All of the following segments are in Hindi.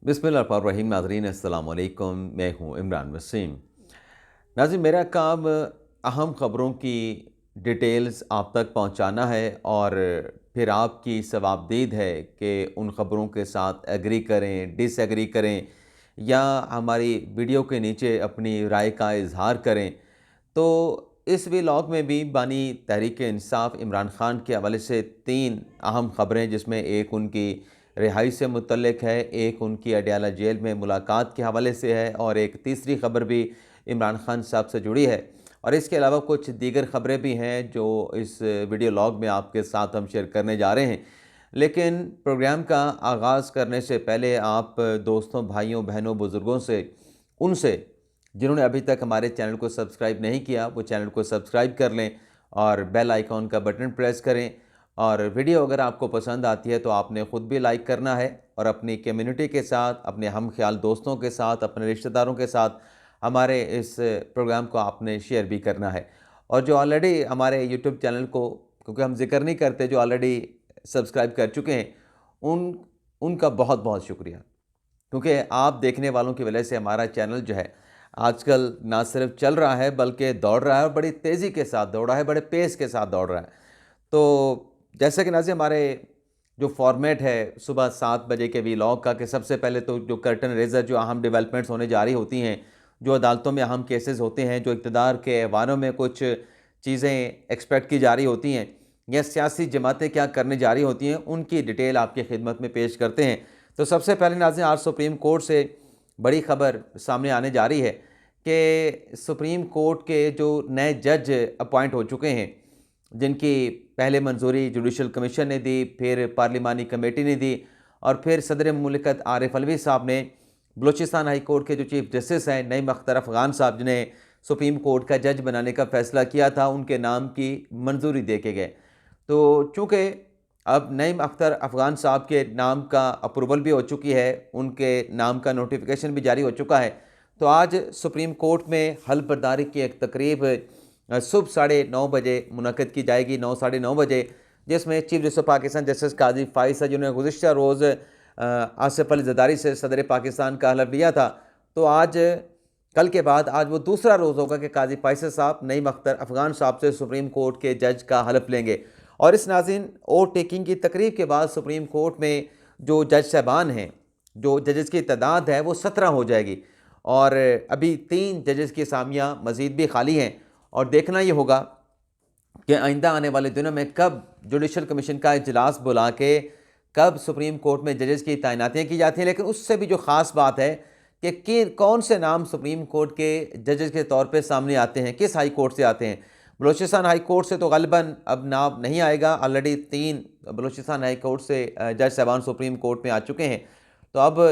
बिस्मिल्लाहिर्रहमानिर्रहीम। नाज़रीन अस्सलाम वालेकुम, मैं हूँ इमरान वसीम। नाज़रीन, मेरा काम अहम ख़बरों की डिटेल्स आप तक पहुँचाना है और फिर आपकी सवाबदीद है कि उन ख़बरों के साथ एग्री करें, डिसएग्री करें या हमारी वीडियो के नीचे अपनी राय का इज़हार करें। तो इस व्लॉग में भी बानी तहरीक इंसाफ इमरान ख़ान के हवाले से 3 अहम ख़बरें, जिसमें एक उनकी रिहाई से मुतल्लिक है, एक उनकी अडयाला जेल में मुलाकात के हवाले से है और एक तीसरी ख़बर भी इमरान ख़ान साहब से जुड़ी है। और इसके अलावा कुछ दीगर ख़बरें भी हैं जो इस वीडियो लॉग में आपके साथ हम शेयर करने जा रहे हैं। लेकिन प्रोग्राम का आगाज़ करने से पहले आप दोस्तों, भाइयों, बहनों, बुज़ुर्गों से, उनसे जिन्होंने अभी तक हमारे चैनल को सब्सक्राइब नहीं किया, वो चैनल को सब्सक्राइब कर लें और बेल आइकॉन का बटन प्रेस करें। और वीडियो अगर आपको पसंद आती है तो आपने ख़ुद भी लाइक करना है और अपनी कम्युनिटी के साथ, अपने हम ख्याल दोस्तों के साथ, अपने रिश्तेदारों के साथ हमारे इस प्रोग्राम को आपने शेयर भी करना है। और जो ऑलरेडी हमारे यूट्यूब चैनल को, क्योंकि हम जिक्र नहीं करते, जो ऑलरेडी सब्सक्राइब कर चुके हैं उनका बहुत बहुत शुक्रिया, क्योंकि आप देखने वालों की वजह से हमारा चैनल जो है आजकल ना सिर्फ चल रहा है बल्कि दौड़ रहा है और बड़ी तेज़ी के साथ दौड़ रहा है, बड़े पेस के साथ दौड़ रहा है। तो जैसे कि नाज़रीन, हमारे जो फॉर्मेट है सुबह 7 बजे के व्लॉग का, कि सबसे पहले तो जो कर्टन रेज़र, जो अहम डेवलपमेंट्स होने जा रही होती हैं, जो अदालतों में अहम केसेस होते हैं, जो इक़्तिदार के ऐवानों में कुछ चीज़ें एक्सपेक्ट की जा रही होती हैं या सियासी जमातें क्या करने जा रही होती हैं, उनकी डिटेल आपकी खिदमत में पेश करते हैं। तो सबसे पहले नाज़रीन, आज सुप्रीम कोर्ट से बड़ी ख़बर सामने आने जा रही है कि सुप्रीम कोर्ट के जो नए जज अपॉइंट हो चुके हैं, जिनकी पहले मंजूरी जुडिशल कमीशन ने दी, फिर पार्लिमानी कमेटी ने दी और फिर सदर मुमलिकत आरिफ अलवी साहब ने बलूचिस्तान हाई कोर्ट के जो चीफ जस्टिस हैं नईम अख्तर अफ़गान साहब, जिन्हें सुप्रीम कोर्ट का जज बनाने का फ़ैसला किया था, उनके नाम की मंजूरी दे के गए। तो चूँकि अब नईम अख्तर अफ़गान साहब के नाम का अप्रूवल भी हो चुकी है, उनके नाम का नोटिफिकेशन भी जारी हो चुका है, तो आज सुप्रीम कोर्ट में हल्फ बर्दारी की एक तकरीब सुबह 9:30 बजे मुनक़्क़द की जाएगी, 9 साढ़े 9 बजे, जिसमें चीफ जस्टिस पाकिस्तान जस्टिस काजी फ़ाइज़ साहब, जिन्होंने गुज़िश्ता रोज़ आसिफ अली ज़रदारी से सदर पाकिस्तान का हलफ़ लिया था, तो आज कल के बाद आज वो दूसरा रोज़ होगा कि काजी फ़ाइज़ साहब नईम अख्तर अफ़गान साहब से सुप्रीम कोर्ट के जज का हलफ़ लेंगे। और इस नाज़रीन ओवर टेकिंग की तकरीब के बाद सुप्रीम कोर्ट में जो जज साहबान हैं, जो जजेस की तादाद है वो 17 हो जाएगी और अभी 3 जजेस की असामियाँ मज़ीद भी खाली हैं। और देखना ये होगा कि आइंदा आने वाले दिनों में कब जुडिशल कमीशन का इजलास बुला के कब सुप्रीम कोर्ट में जजेस की तैनातियाँ की जाती हैं। लेकिन उससे भी जो ख़ास बात है कि कौन से नाम सुप्रीम कोर्ट के जजेस के तौर पे सामने आते हैं, किस हाई कोर्ट से आते हैं। बलूचिस्तान हाई कोर्ट से तो ग़ालिबन अब नाम नहीं आएगा, ऑलरेडी 3 बलूचिस्तान हाई कोर्ट से जज साहबान सुप्रीम कोर्ट में आ चुके हैं। तो अब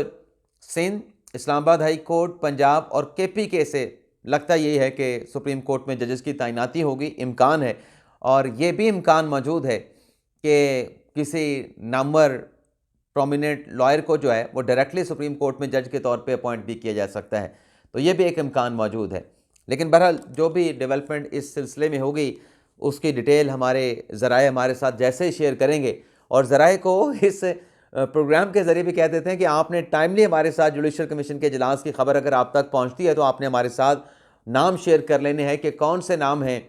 सिंध, इस्लामाबाद हाई कोर्ट, पंजाब और KPK से लगता यही है कि सुप्रीम कोर्ट में जजेस की तैनाती होगी, इम्कान है। और ये भी इम्कान मौजूद है कि किसी नामवर प्रोमिनेंट लॉयर को जो है वो डायरेक्टली सुप्रीम कोर्ट में जज के तौर पे अपॉइंट भी किया जा सकता है, तो ये भी एक इम्कान मौजूद है। लेकिन बहरहाल जो भी डेवलपमेंट इस सिलसिले में होगी उसकी डिटेल हमारे ज़राए हमारे साथ जैसे ही शेयर करेंगे, और ज़राए को इस प्रोग्राम के ज़रिए भी कह देते हैं कि आपने टाइमली हमारे साथ जुडिशल कमीशन के इजलास की खबर अगर आप तक पहुँचती है तो आपने हमारे साथ नाम शेयर कर लेने हैं कि कौन से नाम हैं,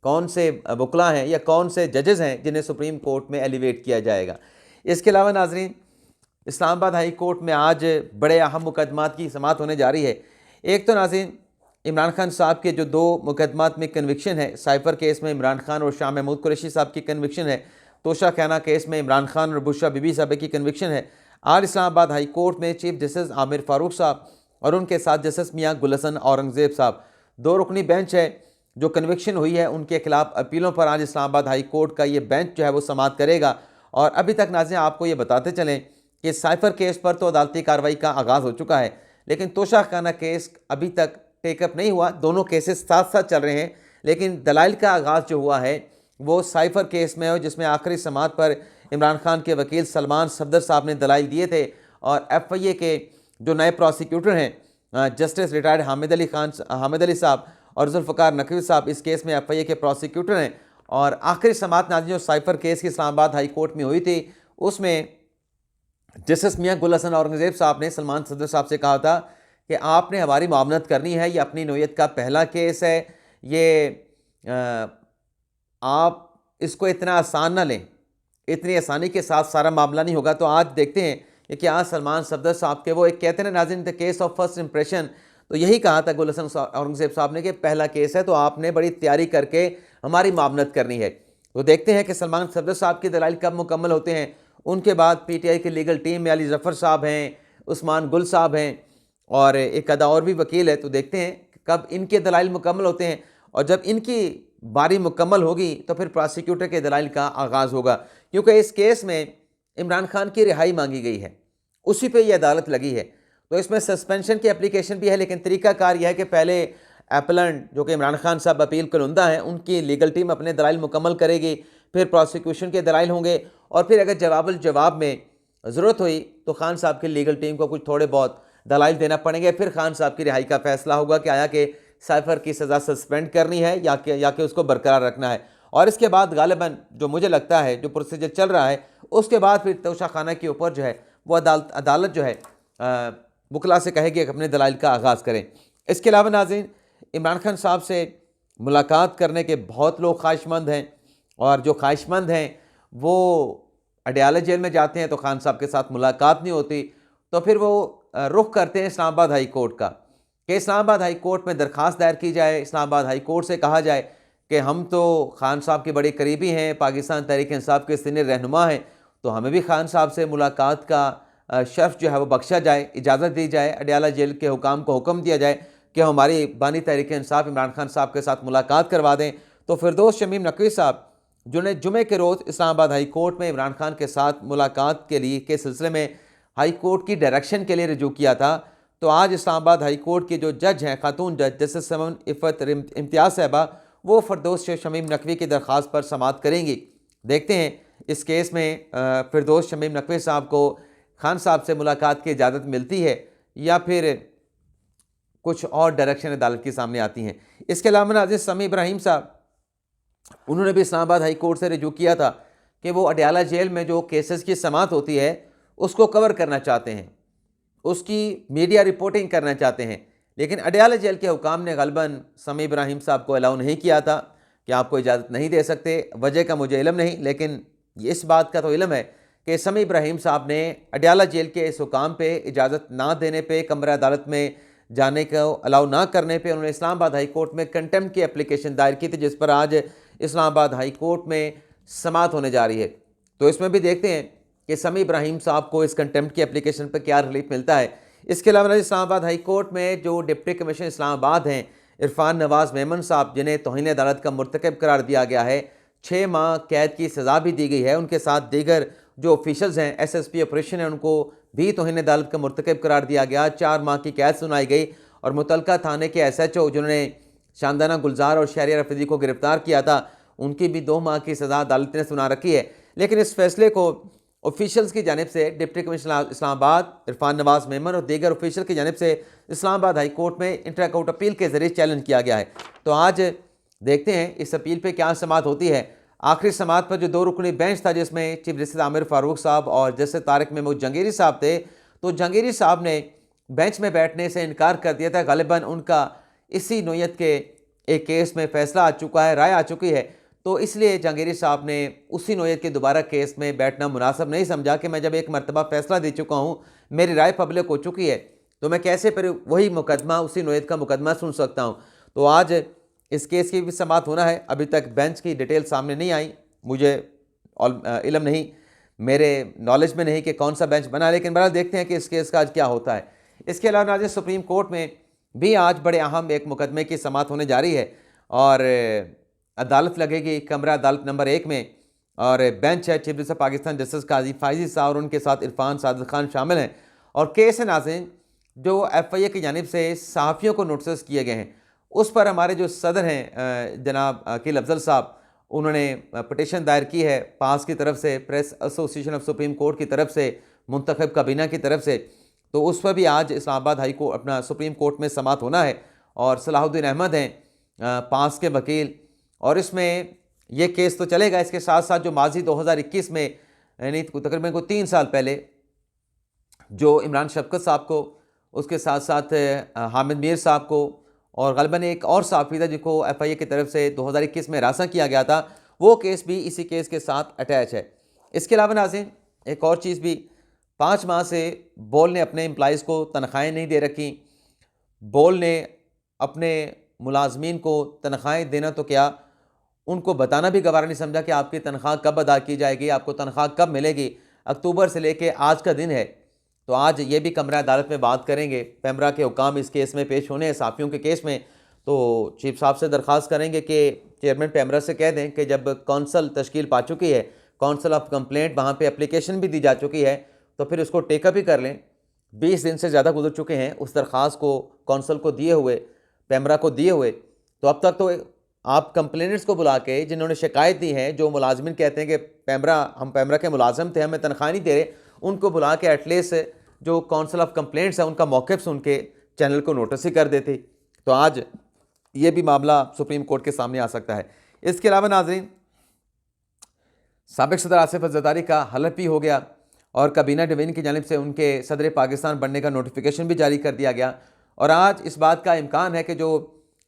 कौन से वकला हैं या कौन से जजेस हैं जिन्हें सुप्रीम कोर्ट में एलिवेट किया जाएगा। इसके अलावा नाजरीन, इस्लामाबाद हाई कोर्ट में आज बड़े अहम मुकदमात की समाअत होने जा रही है। एक तो नाज़रीन, इमरान खान साहब के जो 2 मुकदमात में कन्विक्शन है, साइफ़र केस में इमरान खान और शाह महमूद कुरैशी साहब की कन्विक्शन है, तोशा खाना केस में इमरान खान और बुशरा बीबी साहब की कन्विक्शन है। आज इस्लामाबाद हाई कोर्ट में चीफ जस्टिस आमिर फ़ारूक साहब और उनके साथ जस्टिस मियाँ गुलहसन औरंगज़ेब साहब, 2 रुकनी बेंच है। जो कन्विक्शन हुई है उनके खिलाफ अपीलों पर आज इस्लामाबाद हाई कोर्ट का ये बेंच जो है वो समाअत करेगा। और अभी तक नाज़रीन आपको ये बताते चलें कि साइफ़र केस पर तो अदालती कार्रवाई का आगाज़ हो चुका है, लेकिन तोशा खाना केस अभी तक टेकअप नहीं हुआ। दोनों केसेस साथ साथ चल रहे हैं, लेकिन दलाइल का आगाज़ जो हुआ है वो साइफ़र केस में है, जिसमें आखिरी समाअत पर इमरान खान के वकील सलमान सफदर साहब ने दलाइल दिए थे और FIA के जो नए प्रोसिक्यूटर हैं जस्टिस रिटायर्ड हामिद अली साहब और जुल्फ़िकार नकवी साहब इस केस में FIA के प्रोसिक्यूटर हैं। और आखिरी समाअत नाज़रीन जो साइफ़र केस की इस्लामाबाद हाई कोर्ट में हुई थी उसमें जस्टिस मियां गुल हसन औरंगज़ेब साहब ने सलमान सदर साहब से कहा था कि आपने हमारी मुआवनत करनी है, ये अपनी नौयत का पहला केस है, ये आप इसको इतना आसान ना लें, इतनी आसानी के साथ सारा मामला नहीं होगा। तो आज देखते हैं कि क्या सलमान सफदर साहब के वो एक कहते हैं नाज़रीन the case of first impression, तो यही कहा था गुल हसन औरंगज़ेब साहब ने कि पहला केस है तो आपने बड़ी तैयारी करके हमारी मामनत करनी है। तो देखते हैं कि सलमान सफदर साहब के दलाइल कब मुकम्मल होते हैं। उनके बाद PTI की लीगल टीम में अली जफ़र साहब हैं, उस्मान गुल साहब हैं और एक अदा और भी वकील है। तो देखते हैं कब इनके दलाइल मुकम्मल होते हैं और जब इनकी बारी मुकम्मल होगी तो फिर प्रोसिक्यूटर के दलाइल का आगाज़ होगा, क्योंकि इस केस में इमरान खान की रिहाई मांगी गई है, उसी पे ये अदालत लगी है। तो इसमें सस्पेंशन की एप्लीकेशन भी है, लेकिन तरीकाकार यह है कि पहले एपलेंट जो कि इमरान खान साहब अपील कुलंदा हैं, उनकी लीगल टीम अपने दलाइल मुकम्मल करेगी, फिर प्रोसिक्यूशन के दलाइल होंगे और फिर अगर जवाब में ज़रूरत हुई तो खान साहब की लीगल टीम को कुछ थोड़े बहुत दलाइल देना पड़ेंगे। फिर खान साहब की रिहाई का फैसला होगा कि आया कि साइफर की सज़ा सस्पेंड करनी है या कि उसको बरकरार रखना है। और इसके बाद गालिबन जो मुझे लगता है जो प्रोसीजर चल रहा है, उसके बाद फिर तोशा खाना के ऊपर जो है वो अदालत जो है वकला से कहेगी कि अपने दलाइल का आगाज़ करें। इसके अलावा नाज़रीन, इमरान खान साहब से मुलाकात करने के बहुत लोग ख्वाहिशमंद हैं और जो ख्वाहिशमंद हैं वो अडयाला जेल में जाते हैं तो खान साहब के साथ मुलाकात नहीं होती, तो फिर वो रुख करते हैं इस्लामाबाद हाई कोर्ट का कि इस्लामाबाद हाई कोर्ट में दरख्वास्त दायर की जाए, इस्लामाबाद हाई कोर्ट से कहा जाए कि हम तो खान साहब के बड़े करीबी हैं, पाकिस्तान तहरीक इंसाफ के सीनियर रहनुमा हैं, तो हमें भी खान साहब से मुलाकात का शर्फ जो है वो बख्शा जाए, इजाज़त दी जाए, अडयाला जेल के हुकाम को हुक्म दिया जाए कि हमारी बानी तहरीक इंसाफ इमरान खान साहब के साथ मुलाकात करवा दें। तो फिरदौस शमीम नकवी साहब जिन्होंने जुमे के रोज़ इस्लामाबाद हाई कोर्ट में इमरान खान के साथ मुलाकात के सिलसिले में हाई कोर्ट की डायरेक्शन के लिए रजू किया था, तो आज इस्लामाबाद हाई कोर्ट की जो जज हैं, खातून जज जस्टिस समन इफ़त इम्तियाज़ साहबा, वो फिरदौस शमीम नकवी की दरख्वास्त पर समाअत करेंगी। देखते हैं इस केस में फिरदौस शमीम नकवी साहब को खान साहब से मुलाकात की इजाज़त मिलती है या फिर कुछ और डायरेक्शन अदालत के सामने आती हैं। इसके अलावा नाज़रीन, समी इब्राहिम साहब, उन्होंने भी इस्लामाबाद हाई कोर्ट से रजू किया था कि वो अडयाला जेल में जो केसेस की समाअत होती है उसको कवर करना चाहते हैं, उसकी मीडिया रिपोर्टिंग करना चाहते हैं, लेकिन अडयाला जेल के हुकाम ने गलबन समी इब्राहिम साहब को अलाउ नहीं किया था कि आपको इजाज़त नहीं दे सकते। वजह का मुझे इल्म नहीं, लेकिन इस बात का तो इल्म है कि समी इब्राहिम साहब ने अडयाला जेल के इस हुकाम पे इजाज़त ना देने पे, कमरा अदालत में जाने को अलाउ ना करने पे उन्होंने इस्लामाबाद हाई कोर्ट में कंटेम्प्ट की एप्लीकेशन दायर की थी, जिस पर आज इस्लामाबाद हाई कोर्ट में समाअत होने जा रही है। तो इसमें भी देखते हैं कि समी इब्राहिम साहब को इस कंटेम्प्ट की एप्लीकेशन पर क्या रिलीफ मिलता है। इसके अलावा इस्लामाबाद हाई कोर्ट में जो डिप्टी कमिश्नर इस्लामाबाद हैं इरफान नवाज़ मेमन साहब, जिन्हें तौहीन अदालत का मुर्तकब करार दिया गया है, 6 माह कैद की सज़ा भी दी गई है। उनके साथ दीगर जो ऑफिशल्स हैं, SSP ऑपरेशन है, उनको भी तौहीन अदालत का मुर्तकब करार दिया गया। 4 माह की कैद सुनाई गई और मुतलका थाने के SHO जिन्होंने शानदाना गुलजार और शहरियार रफीदी को गिरफ्तार किया था, उनकी भी 2 माह की सज़ा अदालत ने सुना रखी है। लेकिन इस फैसले को ऑफिशियल्स की जानिब से डिप्टी कमिश्नर इस्लामाबाद इरफान नवाज़ मेमन और दीगर ऑफिशियल की जानिब से इस्लामाबाद हाई कोर्ट में इंटर कोर्ट अपील के ज़रिए चैलेंज किया गया है। तो आज देखते हैं इस अपील पे क्या समाअत होती है। आखिरी समाअत पर जो 2 रुकनी बेंच था, जिसमें चीफ जस्टिस आमिर फारूक साहब और जस्टिस तारिक महमूद जहांगीरी साहब थे, तो जहांगीरी साहब ने बेंच में बैठने से इनकार कर दिया था। गालिबन उनका इसी नोयत के एक केस में फ़ैसला आ चुका है, राय आ चुकी है, तो इसलिए जहांगीरी साहब ने उसी नोयत के दोबारा केस में बैठना मुनासिब नहीं समझा कि मैं जब एक मरतबा फ़ैसला दे चुका हूँ, मेरी राय पब्लिक हो चुकी है, तो मैं कैसे फिर वही मुकदमा, उसी नोयत का मुकदमा सुन सकता हूँ। तो आज इस केस की भी समाअत होना है। अभी तक बेंच की डिटेल सामने नहीं आई, मुझे इल्म नहीं, मेरे नॉलेज में नहीं कि कौन सा बेंच बना, लेकिन बहरहाल देखते हैं कि इस केस का आज क्या होता है। इसके अलावा नाज़रीन, सुप्रीम कोर्ट में भी आज बड़े अहम एक मुकदमे की समाअत होने जा रही है और अदालत लगेगी कमरा अदालत नंबर 1 में और बेंच है चीफ जस्टिस पाकिस्तान जस्टिस काजी फायजी साहब और उनके साथ इरफान सादिक खान शामिल हैं। और केस है नाज़रीन जो FIA की जानिब से सहाफ़ियों को नोटिस किए गए हैं, उस पर हमारे जो सदर हैं जनाब अकील अफजल साहब, उन्होंने पटिशन दायर की है पास की तरफ से, press association of supreme court की तरफ से, मुंतखब काबीना की तरफ से, तो उस पर भी आज इस्लामाबाद हाई कोर्ट अपना सुप्रीम कोर्ट में समाअत होना है। और सलाहुद्दीन अहमद हैं पास के वकील, और इसमें यह केस तो चलेगा, इसके साथ साथ जो माजी 2021 में यानी तकरीबन को 3 साल पहले जो इमरान शफकत साहब को, उसके साथ साथ हामिद मीर साहब को, और ग़ालिबन एक और सहाफ़ी था जिनको FIA की तरफ से 2021 में हिरासत किया गया था, वो केस भी इसी केस के साथ अटैच है। इसके अलावा नाज़रीन एक और चीज़ भी, 5 माह से बोल ने अपने एम्प्लॉइज़ को तनख्वाहें नहीं दे रखी। बोल ने अपने मुलाजमीन को तनख्वाहें देना तो क्या, उनको बताना भी गवारा नहीं समझा कि आपकी तनख्वाह कब अदा की जाएगी, आपको तनख्वाह कब मिलेगी। अक्टूबर से लेके आज का दिन है, तो आज ये भी कमरा अदालत में बात करेंगे। पैमरा के हुकाम इस केस में पेश होने हैं, साफ़ियों के केस में। तो चीफ साहब से दरख्वास्त करेंगे कि चेयरमैन पैमरा से कह दें कि जब कौंसल तश्कील पा चुकी है, कौंसल ऑफ कंप्लेंट, वहाँ पे एप्लीकेशन भी दी जा चुकी है, तो फिर उसको टेकअप ही कर लें। 20 दिन से ज़्यादा गुजर चुके हैं उस दरख्वास्त को कौंसल को दिए हुए, पैमरा को दिए हुए। तो अब तक तो आप कंप्लेनेंट्स को बुला के, जिन्होंने शिकायत दी है, जो मुलाजमिन कहते हैं कि पैमरा, हम पैमरा के मुलाजम थे, हमें तनख्वाह नहीं दे रहे, उनको बुला के एटलीस्ट जो काउंसिल ऑफ कंप्लेंट्स है उनका मौक़िफ़ सुन के चैनल को नोटिस ही कर देते। तो आज ये भी मामला सुप्रीम कोर्ट के सामने आ सकता है। इसके अलावा नाज़रीन, साबिक़ सदर आसिफ ज़रदारी का हलफ भी हो गया और काबीना डिवीज़न की जानिब से उनके सदर पाकिस्तान बनने का नोटिफिकेशन भी जारी कर दिया गया। और आज इस बात का इम्कान है कि जो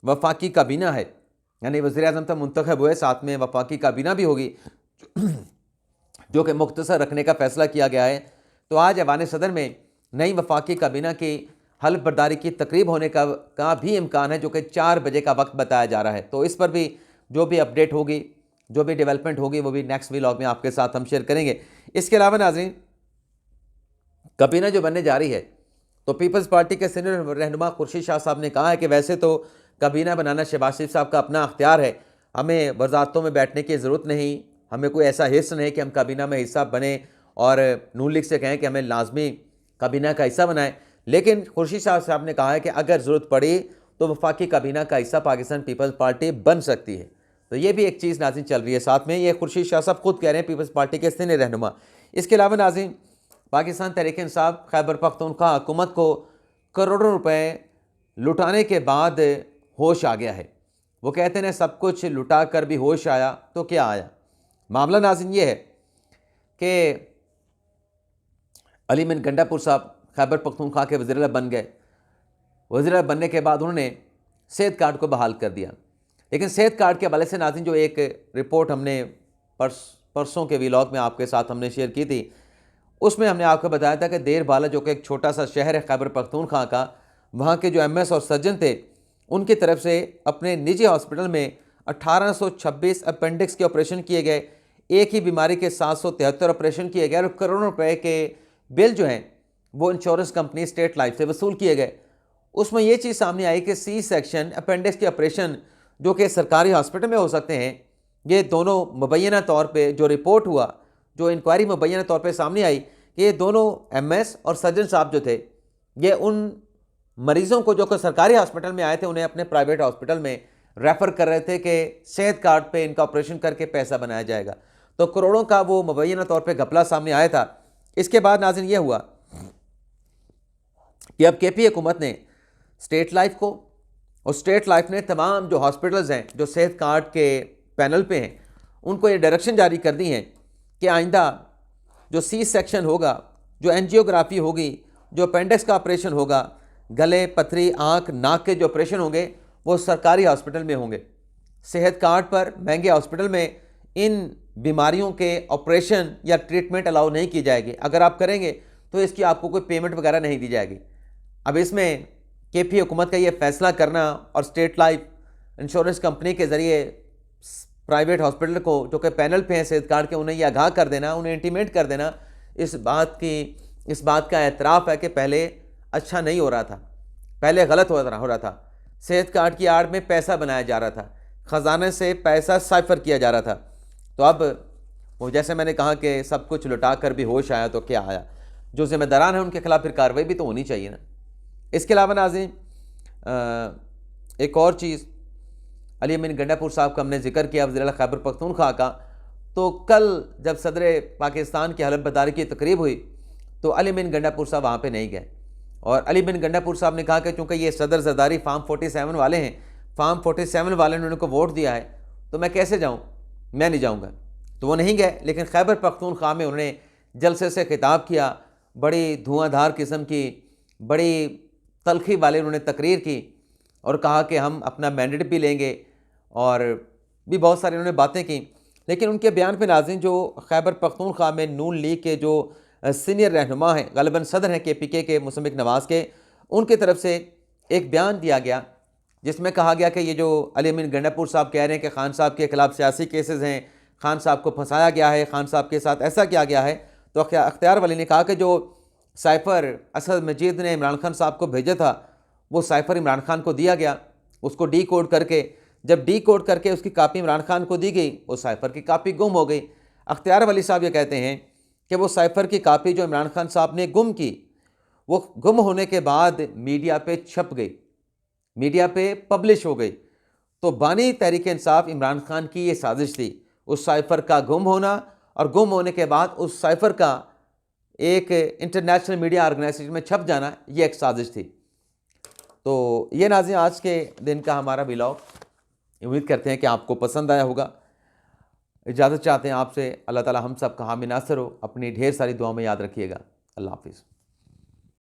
वफाकी काबीना है, यानी वज़ीर-ए-आज़म तो मुंतखब हुए, साथ में वफाकी काबीना भी होगी जो कि मुख्तसर रखने का फ़ैसला किया गया है। तो आज ऐवान सदर में नई वफाकी काबीना की हल्फ बर्दारी की तकरीब होने का भी इम्कान है, जो कि 4 बजे का वक्त बताया जा रहा है। तो इस पर भी जो भी अपडेट होगी, जो भी डेवलपमेंट होगी, वो भी नेक्स्ट व्लॉग में आपके साथ हम शेयर करेंगे। इसके अलावा नाज़रीन, काबीना जो बनने जा रही है, तो पीपल्स पार्टी के सीनियर रहनुमा खुर्शीद शाह साहब ने कहा है कि वैसे तो काबीना बनाना शहबाज शरीफ साहब का अपना अख्तियार है, हमें वज़ारतों में बैठने की ज़रूरत नहीं, हमें कोई ऐसा हिस्सा नहीं कि हम काबीना में हिस्सा बने और नून लीग से कहें कि हमें लाजमी काबीना का हिस्सा बनाएं। लेकिन खुर्शीद शाह साहब ने कहा है कि अगर ज़रूरत पड़ी तो वफाकी काबीना का हिस्सा पाकिस्तान पीपल्स पार्टी बन सकती है। तो ये भी एक चीज़ नाज़रीन चल रही है साथ में, ये खुर्शीद शाह साहब खुद कह रहे हैं, पीपल्स पार्टी के सीनियर रहनुमा। इसके अलावा नाज़रीन, पाकिस्तान तहरीक-ए-इंसाफ खैबर पख्तूनख्वा हुकूमत को करोड़ों रुपए लुटाने के बाद होश आ गया है। वो कहते हैं सब कुछ लुटा कर भी होश आया तो क्या आया। मामला नाज़रीन ये है कि अली मिन गंडापुर साहब खैबर पख्तूनख्वा के वज़ीर बन गए। वज़ीर बनने के बाद उन्होंने सेहत कार्ड को बहाल कर दिया। लेकिन सेहत कार्ड के हवाले से नाज़रीन जो एक रिपोर्ट हमने परसों के व्लॉग में आपके साथ हमने शेयर की थी, उसमें हमने आपको बताया था कि देर बाला जो कि एक छोटा सा शहर है खैबर पख्तूनख्वा का, वहाँ के जो MS और सर्जन थे, उनकी तरफ से अपने निजी हॉस्पिटल में 1826 अपेंडिक्स के ऑपरेशन किए गए। एक ही बीमारी के 773 ऑपरेशन किए गए और करोड़ों रुपए के बिल जो हैं वो इंश्योरेंस कंपनी स्टेट लाइफ से वसूल किए गए। उसमें ये चीज़ सामने आई कि C सेक्शन अपेंडिक्स के ऑपरेशन जो कि सरकारी हॉस्पिटल में हो सकते हैं, ये दोनों मुबैना तौर पे जो रिपोर्ट हुआ, जो इंक्वायरी मुबैना तौर पे सामने आई कि ये दोनों MS और सर्जन साहब जो थे, ये उन मरीज़ों को जो कि सरकारी हॉस्पिटल में आए थे, उन्हें अपने प्राइवेट हॉस्पिटल में रेफ़र कर रहे थे कि सेहत कार्ड पे इनका ऑपरेशन करके पैसा बनाया जाएगा। तो करोड़ों का वो मुबैना तौर पे घपला सामने आया था। इसके बाद नाज़रीन ये हुआ कि अब KP हुकूमत ने स्टेट लाइफ को, और स्टेट लाइफ ने तमाम जो हॉस्पिटल्स हैं जो सेहत कार्ड के पैनल पे हैं, उनको ये डायरेक्शन जारी कर दी हैं कि आइंदा जो C सेक्शन होगा, जो एंजियोग्राफी होगी, जो अपेंडिक्स का ऑपरेशन होगा, गले, पथरी, आँख, नाक के जो ऑपरेशन होंगे वो सरकारी हॉस्पिटल में होंगे। सेहत कार्ड पर महंगे हॉस्पिटल में इन बीमारियों के ऑपरेशन या ट्रीटमेंट अलाउ नहीं की जाएगी। अगर आप करेंगे तो इसकी आपको कोई पेमेंट वगैरह नहीं दी जाएगी। अब इसमें KP हुकूमत का ये फ़ैसला करना और स्टेट लाइफ इंश्योरेंस कंपनी के ज़रिए प्राइवेट हॉस्पिटल को जो कि पैनल पे हैं सेहत कार्ड के, उन्हें ये आगाह कर देना, उन्हें इंटीमेट कर देना, इस बात का एतराफ़ है कि पहले अच्छा नहीं हो रहा था, पहले गलत हो रहा था। सेहत कार्ड की आड़ में पैसा बनाया जा रहा था, ख़जाने से पैसा साइफर किया जा रहा था। तो अब वो जैसे मैंने कहा कि सब कुछ लुटा कर भी होश आया तो क्या आया। जो ज़िम्मेदारान हैं उनके खिलाफ फिर कार्रवाई भी तो होनी चाहिए ना। इसके अलावा नाज़रीन, एक और चीज़, अली अमीन गंडापुर साहब का हमने जिक्र किया, वज़ीर आला खैबर पख्तूनख्वा का। तो कल जब सदर पाकिस्तान की हल्फ बर्दारी की तकरीब हुई तो अली अमीन गंडापुर साहब वहाँ पे नहीं गए। और अली अमीन गंडापुर साहब ने कहा कि चूँकि ये सदर ज़रदारी फार्म 47 वाले हैं, फार्म 47 वाले ने उनको वोट दिया है, तो मैं कैसे जाऊँ, मैं नहीं जाऊँगा। तो वो नहीं गए। लेकिन खैबर पख्तूनख्वा में उन्होंने जलसे से खिताब किया, बड़ी धुआंधार किस्म की, बड़ी तलखी वाले उन्होंने तकरीर की और कहा कि हम अपना मैंडेट भी लेंगे और भी बहुत सारी उन्होंने बातें की। लेकिन उनके बयान पे नाज़रीन जो खैबर पख्तूनख्वा में नून लीग के जो सीनियर रहनुमा हैं, ग़ालिबन सदर हैं KPK के मुसम्मिक नवाज़ के, उनकी तरफ से एक बयान दिया गया जिसमें कहा गया कि ये जो अली अमीन गंडापुर साहब कह रहे हैं कि खान साहब के खिलाफ सियासी केसेस हैं, खान साहब को फंसाया गया है, खान साहब के साथ ऐसा किया गया है। तो अख्तियार वली ने कहा कि जो साइफ़र असद मजीद ने इमरान खान साहब को भेजा था, वो साइफ़र इमरान खान को दिया गया, उसको डी कोड करके, जब डी कोड करके उसकी कापी इमरान खान को दी गई, वो साइफ़र की कापी गुम हो गई। अख्तियार वली साहब ये कहते हैं कि वो साइफ़र की कापी जो इमरान खान साहब ने गुम की, वो गुम होने के बाद मीडिया पे छप गई, मीडिया पे पब्लिश हो गई। तो बानी तहरीक इंसाफ इमरान खान की ये साजिश थी, उस साइफ़र का गुम होना और गुम होने के बाद उस साइफ़र का एक इंटरनेशनल मीडिया ऑर्गेनाइजेशन में छप जाना, ये एक साजिश थी। तो ये नाज़रीन आज के दिन का हमारा व्लॉग, उम्मीद करते हैं कि आपको पसंद आया होगा। इजाज़त चाहते हैं आपसे, अल्लाह ताला हम सब का हामी नासर हो। अपनी ढेर सारी दुआ में याद रखिएगा। अल्लाह हाफ़िज़।